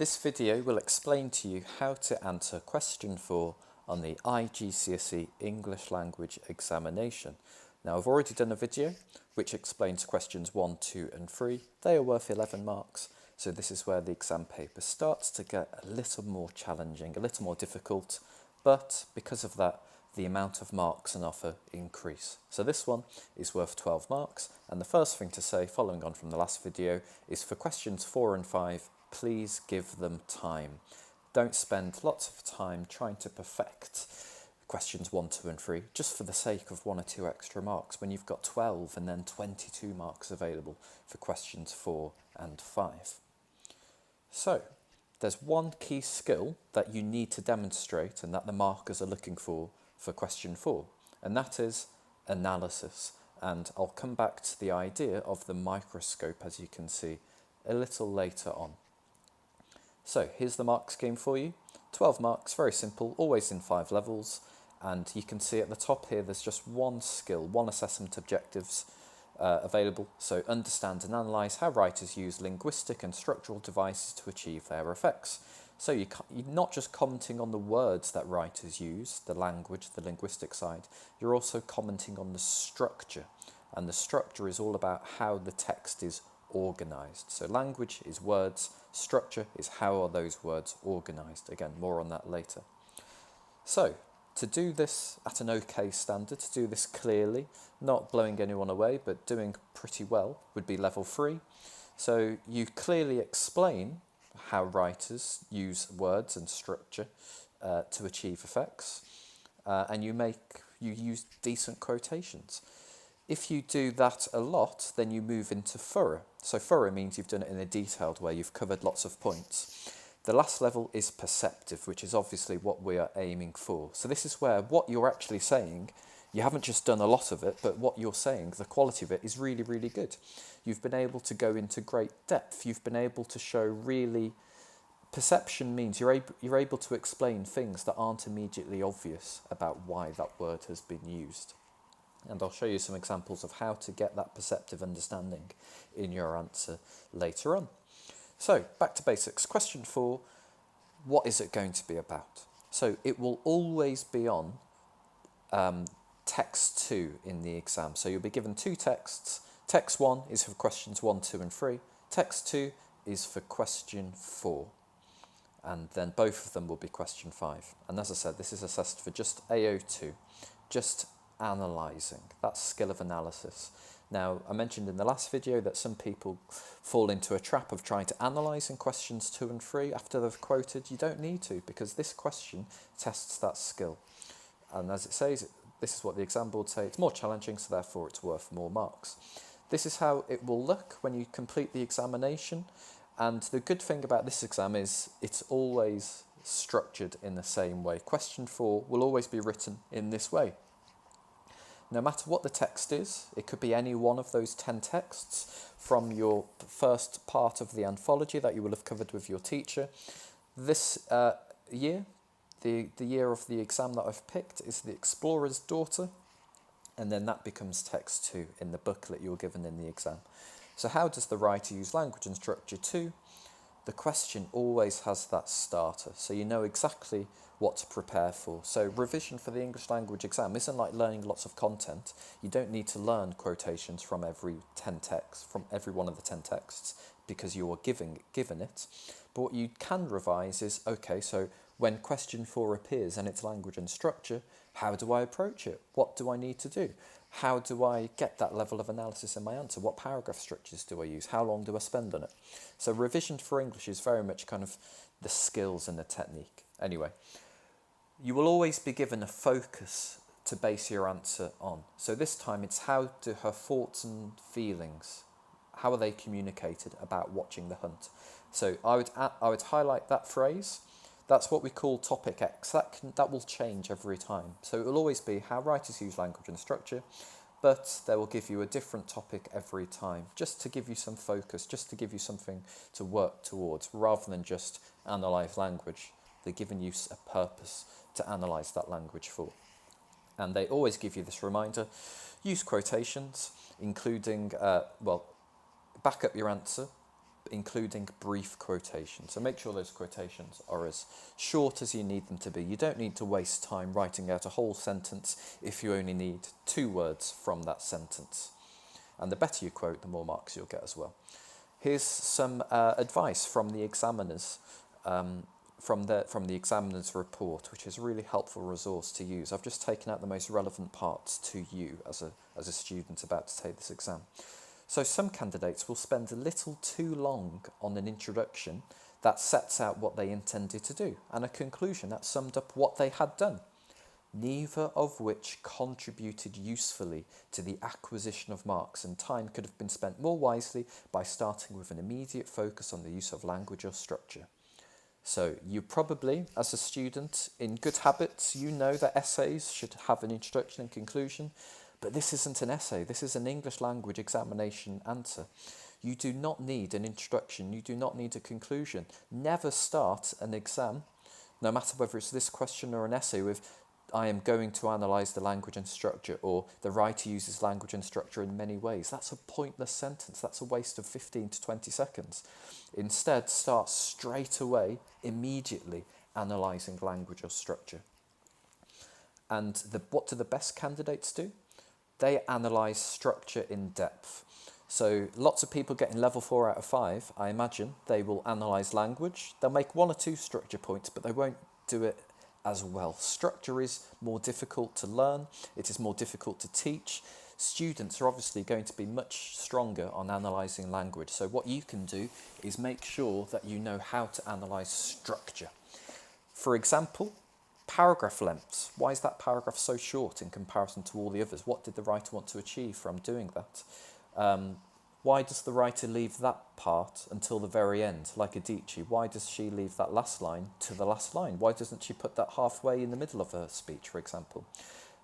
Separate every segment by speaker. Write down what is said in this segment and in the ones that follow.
Speaker 1: This video will explain to you how to answer question 4 on the IGCSE English Language Examination. Now I've already done a video which explains questions 1, 2 and 3. They are worth 11 marks, so this is where the exam paper starts to get a little more challenging, a little more difficult, but because of that the amount of marks on offer increase. So this one is worth 12 marks, and the first thing to say, following on from the last video, is for questions 4 and 5, please give them time. Don't spend lots of time trying to perfect questions 1, 2 and 3 just for the sake of 1 or 2 extra marks when you've got 12 and then 22 marks available for questions 4 and 5. So there's one key skill that you need to demonstrate and that the markers are looking for question 4, and that is analysis. And I'll come back to the idea of the microscope, as you can see, a little later on. So here's the mark scheme for you. 12 marks, very simple, always in 5 levels. And you can see at the top here, there's just one skill, one assessment objectives available. So understand and analyse how writers use linguistic and structural devices to achieve their effects. So you're not just commenting on the words that writers use, the language, the linguistic side, you're also commenting on the structure. And the structure is all about how the text is organised. So language is words, structure is how are those words organised. Again, more on that later. So to do this at an okay standard, to do this clearly, not blowing anyone away, but doing pretty well, would be level 3. So you clearly explain how writers use words and structure to achieve effects, and you use decent quotations. If you do that a lot, then you move into thorough. So thorough means you've done it in a detailed way, you've covered lots of points. The last level is perceptive, which is obviously what we are aiming for. So this is where what you're actually saying, you haven't just done a lot of it, but what you're saying, the quality of it is really, really good. You've been able to go into great depth. You've been able to show really... Perception means you're able to explain things that aren't immediately obvious about why that word has been used. And I'll show you some examples of how to get that perceptive understanding in your answer later on. So, back to basics. Question 4, what is it going to be about? So, it will always be on text 2 in the exam. So, you'll be given 2 texts. Text 1 is for questions 1, 2 and 3. Text 2 is for question 4. And then both of them will be question 5. And as I said, this is assessed for just AO2, just analysing, that skill of analysis. Now, I mentioned in the last video that some people fall into a trap of trying to analyse in questions 2 and 3 after they've quoted. You don't need to, because this question tests that skill. And as it says, this is what the exam board say, it's more challenging, so therefore it's worth more marks. This is how it will look when you complete the examination. And the good thing about this exam is it's always structured in the same way. Question 4 will always be written in this way. No matter what the text is, it could be any one of those 10 texts from your first part of the anthology that you will have covered with your teacher. This year, the year of the exam that I've picked is The Explorer's Daughter, and then that becomes text 2 in the booklet you're given in the exam. So how does the writer use language and structure too? The question always has that starter, so you know exactly what to prepare for. So revision for the English language exam isn't like learning lots of content. You don't need to learn quotations from every 10 texts, from every one of the 10 texts, because you are given it. But what you can revise is, okay, so when question 4 appears and its language and structure, how do I approach it? What do I need to do? How do I get that level of analysis in my answer? What paragraph structures do I use? How long do I spend on it? So revision for English is very much kind of the skills and the technique. Anyway, you will always be given a focus to base your answer on. So this time it's how do her thoughts and feelings, how are they communicated about watching The Hunt? So I would highlight that phrase. That's what we call topic X. That will change every time. So it will always be how writers use language and structure, but they will give you a different topic every time, just to give you some focus, just to give you something to work towards, rather than just analyse language. They're giving you a purpose to analyse that language for. And they always give you this reminder, use quotations, including, back up your answer, including brief quotations. So make sure those quotations are as short as you need them to be. You don't need to waste time writing out a whole sentence if you only need 2 words from that sentence. And the better you quote, the more marks you'll get as well. Here's some advice from the examiners, from the examiner's report, which is a really helpful resource to use. I've just taken out the most relevant parts to you as a student about to take this exam. So some candidates will spend a little too long on an introduction that sets out what they intended to do, and a conclusion that summed up what they had done, neither of which contributed usefully to the acquisition of marks, and time could have been spent more wisely by starting with an immediate focus on the use of language or structure. So you probably, as a student, in good habits, you know that essays should have an introduction and conclusion, but this isn't an essay, this is an English language examination answer. You do not need an introduction, you do not need a conclusion. Never start an exam, no matter whether it's this question or an essay, with I am going to analyse the language and structure, or the writer uses language and structure in many ways. That's a pointless sentence, that's a waste of 15 to 20 seconds. Instead, start straight away, immediately, analysing language or structure. And what do the best candidates do? They analyse structure in depth. So lots of people getting level 4 out of 5, I imagine, they will analyse language. They'll make 1 or 2 structure points, but they won't do it as well. Structure is more difficult to learn. It is more difficult to teach. Students are obviously going to be much stronger on analysing language. So what you can do is make sure that you know how to analyse structure. For example, paragraph lengths. Why is that paragraph so short in comparison to all the others? What did the writer want to achieve from doing that? Why does the writer leave that part until the very end, like Adichie? Why does she leave that last line to the last line? Why doesn't she put that halfway in the middle of her speech, for example?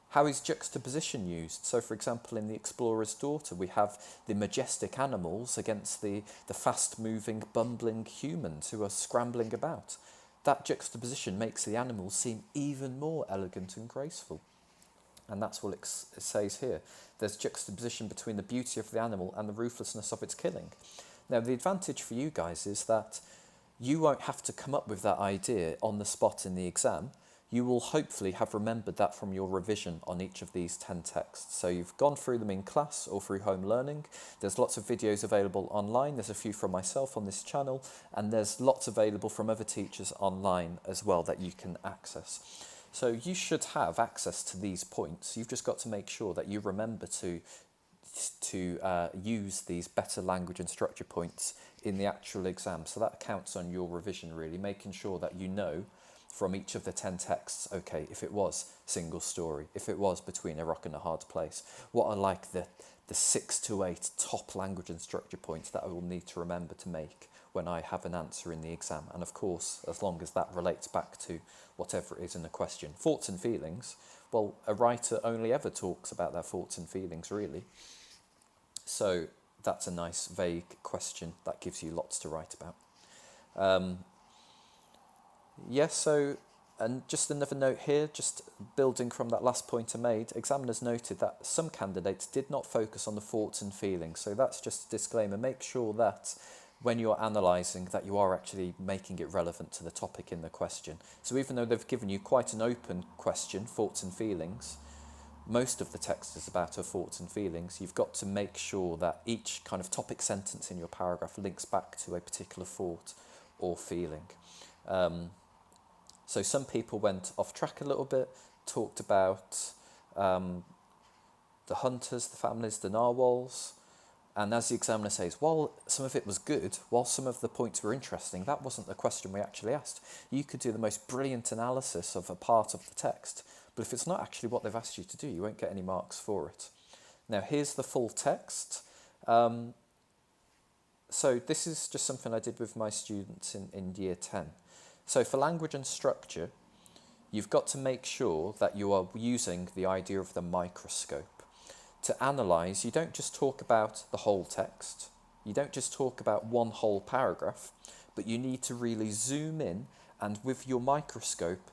Speaker 1: How is juxtaposition used? So, for example, in The Explorer's Daughter, we have the majestic animals against the fast-moving, bumbling humans who are scrambling about. That juxtaposition makes the animals seem even more elegant and graceful. And that's what it says here. There's juxtaposition between the beauty of the animal and the ruthlessness of its killing. Now, the advantage for you guys is that you won't have to come up with that idea on the spot in the exam. You will hopefully have remembered that from your revision on each of these 10 texts. So you've gone through them in class or through home learning. There's lots of videos available online. There's a few from myself on this channel, and there's lots available from other teachers online as well that you can access. So you should have access to these points. You've just got to make sure that you remember to use these better language and structure points in the actual exam. So that counts on your revision, really, making sure that you know from each of the 10 texts, okay, if it was single story, if it was between a rock and a hard place, what are like the 6 to 8 top language and structure points that I will need to remember to make when I have an answer in the exam. And of course, as long as that relates back to whatever it is in the question. Thoughts and feelings, well, a writer only ever talks about their thoughts and feelings, really. So that's a nice vague question that gives you lots to write about. So, and just another note here, just building from that last point I made, examiners noted that some candidates did not focus on the thoughts and feelings. So that's just a disclaimer. Make sure that when you're analysing that you are actually making it relevant to the topic in the question. So even though they've given you quite an open question, thoughts and feelings, most of the text is about her thoughts and feelings. You've got to make sure that each kind of topic sentence in your paragraph links back to a particular thought or feeling. So some people went off track a little bit, talked about the hunters, the families, the narwhals. And as the examiner says, while some of it was good, while some of the points were interesting, that wasn't the question we actually asked. You could do the most brilliant analysis of a part of the text, but if it's not actually what they've asked you to do, you won't get any marks for it. Now, here's the full text. So this is just something I did with my students in year 10. So for language and structure, you've got to make sure that you are using the idea of the microscope. To analyse, you don't just talk about the whole text, you don't just talk about one whole paragraph, but you need to really zoom in and with your microscope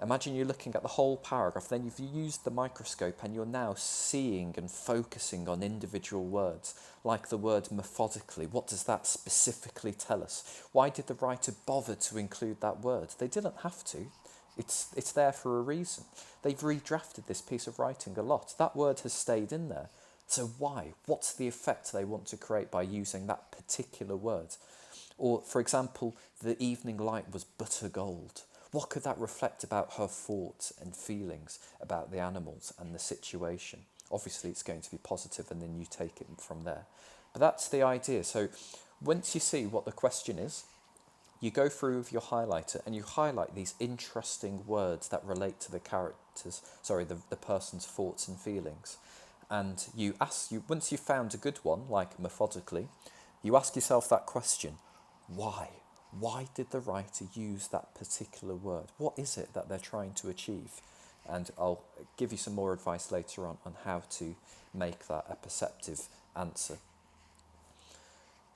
Speaker 1: Imagine you're looking at the whole paragraph, then you've used the microscope and you're now seeing and focusing on individual words, like the word methodically. What does that specifically tell us? Why did the writer bother to include that word? They didn't have to. It's there for a reason. They've redrafted this piece of writing a lot. That word has stayed in there. So why? What's the effect they want to create by using that particular word? Or, for example, the evening light was butter gold. What could that reflect about her thoughts and feelings about the animals and the situation? Obviously, it's going to be positive, and then you take it from there. But that's the idea. So once you see what the question is, you go through with your highlighter and you highlight these interesting words that relate to the the person's thoughts and feelings. And once you've found a good one, like methodically, you ask yourself that question: why? Why did the writer use that particular word? What is it that they're trying to achieve? And I'll give you some more advice later on how to make that a perceptive answer.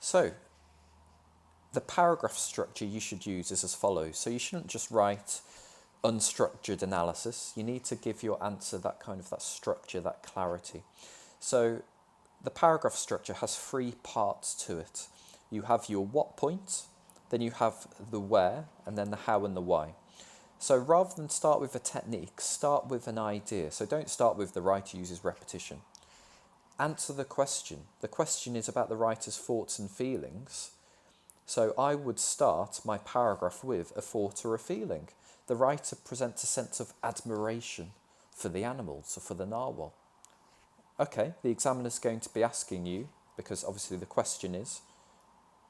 Speaker 1: So, the paragraph structure you should use is as follows. So you shouldn't just write unstructured analysis. You need to give your answer that structure, that clarity. So the paragraph structure has 3 parts to it. You have your what point, then you have the where, and then the how and the why. So rather than start with a technique, start with an idea. So don't start with the writer uses repetition. Answer the question. The question is about the writer's thoughts and feelings. So I would start my paragraph with a thought or a feeling. The writer presents a sense of admiration for the animals, or for the narwhal. Okay, the examiner's going to be asking you, because obviously the question is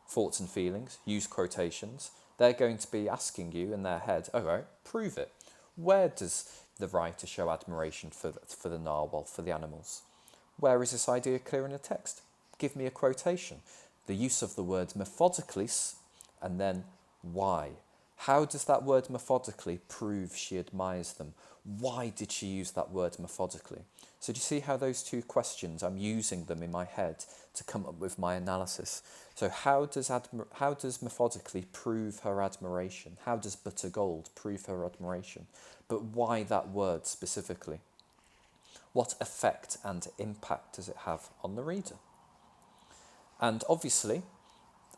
Speaker 1: thoughts and feelings, use quotations. They're going to be asking you in their head, all right, prove it. Where does the writer show admiration for the narwhal, for the animals? Where is this idea clear in the text? Give me a quotation. The use of the word methodically, and then why. How does that word methodically prove she admires them? Why did she use that word methodically? So do you see how those 2 questions, I'm using them in my head to come up with my analysis? So how does methodically prove her admiration? How does butter gold prove her admiration? But why that word specifically? What effect and impact does it have on the reader? And obviously,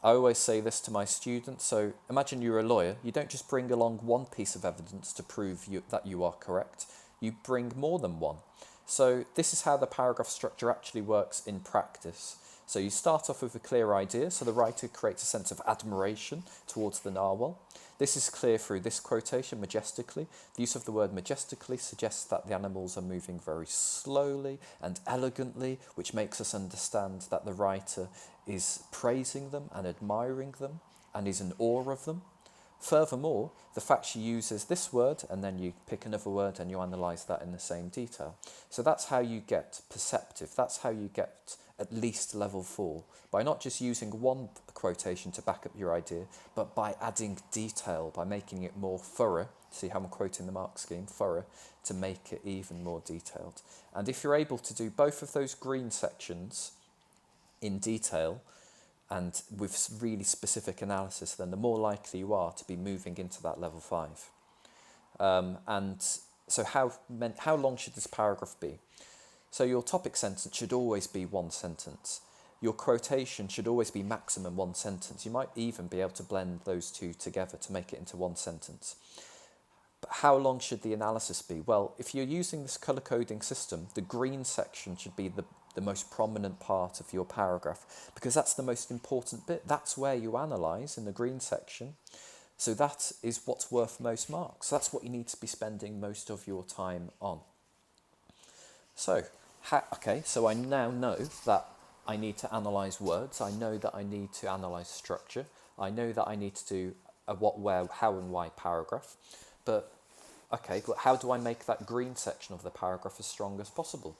Speaker 1: I always say this to my students, so imagine you're a lawyer. You don't just bring along one piece of evidence to prove that you are correct. You bring more than one. So this is how the paragraph structure actually works in practice. So you start off with a clear idea, so the writer creates a sense of admiration towards the narwhal. This is clear through this quotation, majestically. The use of the word majestically suggests that the animals are moving very slowly and elegantly, which makes us understand that the writer is praising them and admiring them and is in awe of them. Furthermore, the fact she uses this word and then you pick another word and you analyse that in the same detail. So that's how you get perceptive. That's how you get at least level 4, by not just using one quotation to back up your idea, but by adding detail, by making it more thorough. See how I'm quoting the mark scheme, thorough, to make it even more detailed. And if you're able to do both of those green sections in detail and with really specific analysis, then the more likely you are to be moving into that level 5. And so how long should this paragraph be? So your topic sentence should always be 1 sentence. Your quotation should always be maximum 1 sentence. You might even be able to blend those 2 together to make it into 1 sentence. But how long should the analysis be? Well, if you're using this colour coding system, the green section should be the most prominent part of your paragraph, because that's the most important bit. That's where you analyse, in the green section. So that is what's worth most marks. That's what you need to be spending most of your time on. So, so I now know that I need to analyse words. I know that I need to analyse structure. I know that I need to do a what, where, how and why paragraph. But how do I make that green section of the paragraph as strong as possible?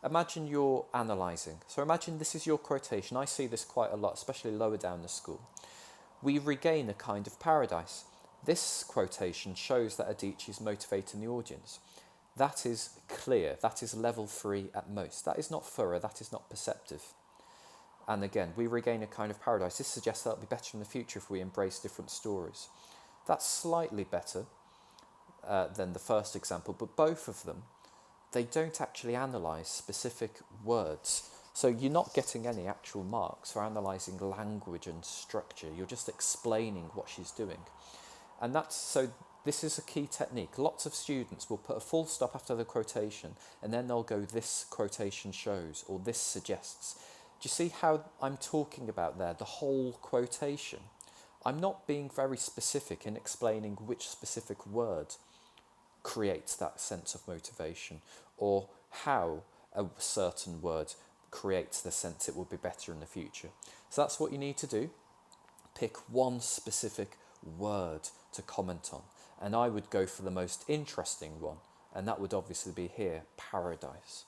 Speaker 1: Imagine you're analysing. So imagine this is your quotation. I see this quite a lot, especially lower down the school. We regain a kind of paradise. This quotation shows that Adichie is motivating the audience. That is clear. That is level 3 at most. That is not thorough. That is not perceptive. And again, we regain a kind of paradise. This suggests that it'll be better in the future if we embrace different stories. That's slightly better. than the first example, but both of them, they don't actually analyse specific words. So you're not getting any actual marks for analysing language and structure. You're just explaining what she's doing. And this is a key technique. Lots of students will put a full stop after the quotation and then they'll go, this quotation shows, or this suggests. Do you see how I'm talking about there, the whole quotation? I'm not being very specific in explaining which specific word creates that sense of motivation, or how a certain word creates the sense it will be better in the future. So that's what you need to do. Pick one specific word to comment on. And I would go for the most interesting one, and that would obviously be here, paradise.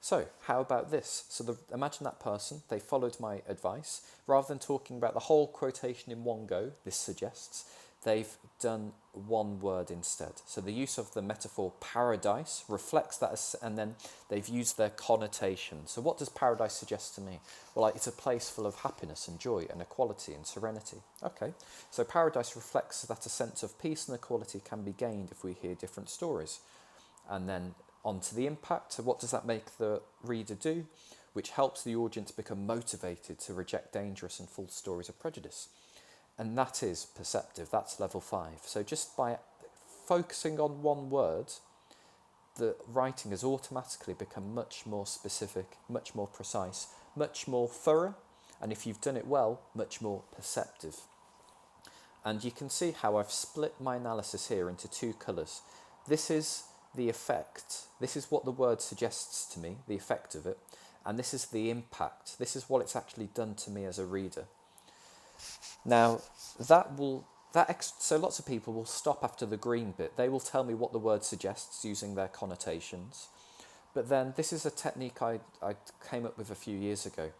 Speaker 1: So how about this? So imagine that person, they followed my advice. Rather than talking about the whole quotation in one go, this suggests, they've done one word instead. So the use of the metaphor paradise reflects that, and then they've used their connotation. So what does paradise suggest to me? Well, it's a place full of happiness and joy and equality and serenity. Okay, so paradise reflects that a sense of peace and equality can be gained if we hear different stories. And then on to the impact. So what does that make the reader do? Which helps the audience become motivated to reject dangerous and false stories of prejudice. And that is perceptive, that's level 5. So just by focusing on one word, the writing has automatically become much more specific, much more precise, much more thorough, and if you've done it well, much more perceptive. And you can see how I've split my analysis here into two colours. This is the effect, this is what the word suggests to me, the effect of it, and this is the impact, this is what it's actually done to me as a reader. Now, so lots of people will stop after the green bit. They will tell me what the word suggests using their connotations. But then this is a technique I came up with a few years ago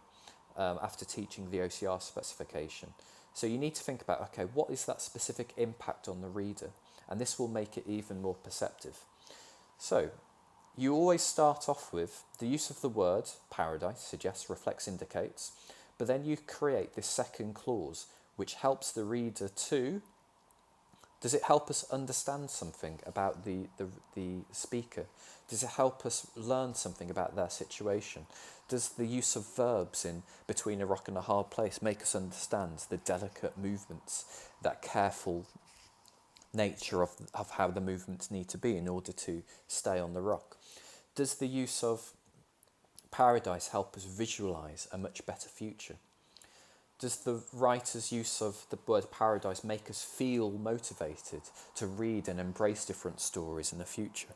Speaker 1: after teaching the OCR specification. So you need to think about, okay, what is that specific impact on the reader? And this will make it even more perceptive. So you always start off with the use of the word paradise, suggests, reflects, indicates. But then you create this second clause, which helps the reader to, does it help us understand something about the speaker? Does it help us learn something about their situation? Does the use of verbs in between a rock and a hard place make us understand the delicate movements, that careful nature of how the movements need to be in order to stay on the rock? Does the use of paradise help us visualise a much better future? Does the writer's use of the word paradise make us feel motivated to read and embrace different stories in the future?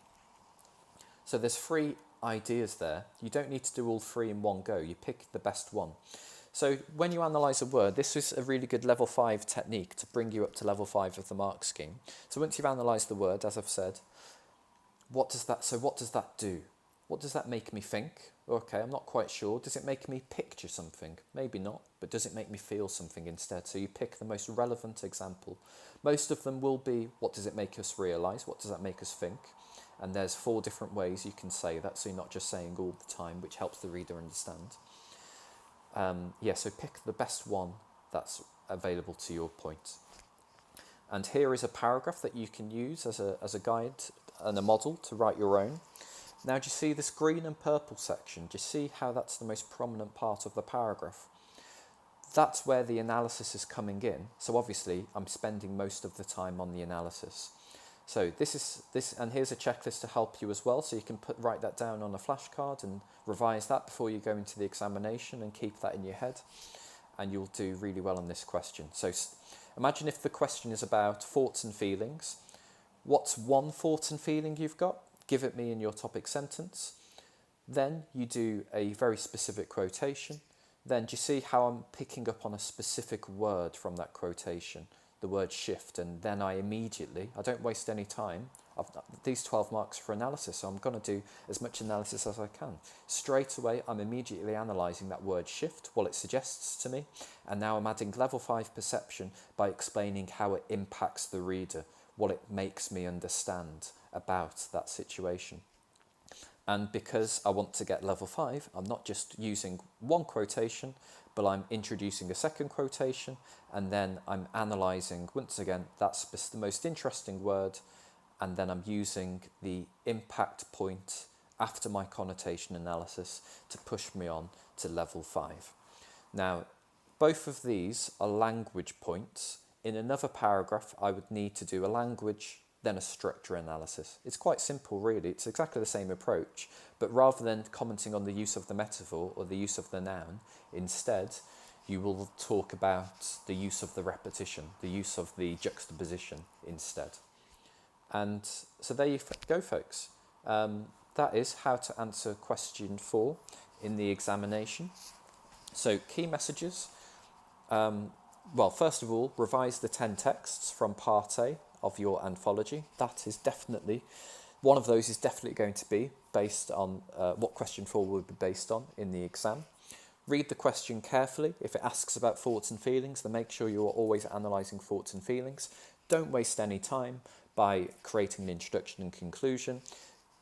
Speaker 1: So there's 3 ideas there. You don't need to do all 3 in one go. You pick the best one. So when you analyse a word, this is a really good level 5 technique to bring you up to level 5 of the mark scheme. So once you've analysed the word, as I've said, what does that do? What does that make me think? Okay, I'm not quite sure. Does it make me picture something? Maybe not, but does it make me feel something instead? So you pick the most relevant example. Most of them will be, what does it make us realise? What does that make us think? And there's 4 different ways you can say that, so you're not just saying all the time, which helps the reader understand. So pick the best one that's available to your point. And here is a paragraph that you can use as a guide and a model to write your own. Now, do you see this green and purple section? Do you see how that's the most prominent part of the paragraph? That's where the analysis is coming in. So obviously, I'm spending most of the time on the analysis. So this, and here's a checklist to help you as well. So you can write that down on a flashcard and revise that before you go into the examination and keep that in your head. And you'll do really well on this question. So imagine if the question is about thoughts and feelings. What's one thought and feeling you've got? Give it me in your topic sentence. Then you do a very specific quotation. Then do you see how I'm picking up on a specific word from that quotation, the word shift, and then I don't waste any time. These 12 marks for analysis, so I'm going to do as much analysis as I can. Straight away, I'm immediately analysing that word shift, what it suggests to me, and now I'm adding level 5 perception by explaining how it impacts the reader, what it makes me understand about that situation. And because I want to get level 5, I'm not just using one quotation, but I'm introducing a second quotation, and then I'm analysing, once again, that's the most interesting word, and then I'm using the impact point after my connotation analysis to push me on to level 5. Now, both of these are language points. In another paragraph, I would need to do a language, then a structure analysis. It's quite simple, really. It's exactly the same approach, but rather than commenting on the use of the metaphor or the use of the noun, instead, you will talk about the use of the repetition, the use of the juxtaposition instead. And so there you go, folks. That is how to answer question 4 in the examination. So key messages. Well, first of all, revise the 10 texts from part A of your anthology. That is definitely, one of those is definitely going to be based on what question 4 will be based on in the exam. Read the question carefully. If it asks about thoughts and feelings, then make sure you are always analysing thoughts and feelings. Don't waste any time by creating an introduction and conclusion.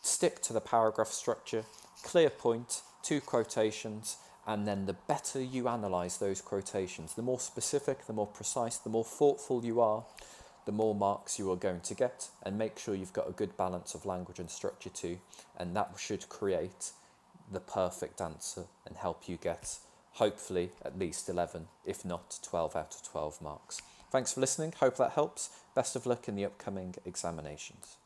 Speaker 1: Stick to the paragraph structure, clear point, 2 quotations, and then the better you analyse those quotations, the more specific, the more precise, the more thoughtful you are, the more marks you are going to get. And make sure you've got a good balance of language and structure too, and that should create the perfect answer and help you get, hopefully, at least 11, if not 12 out of 12 marks. Thanks for listening. Hope that helps. Best of luck in the upcoming examinations.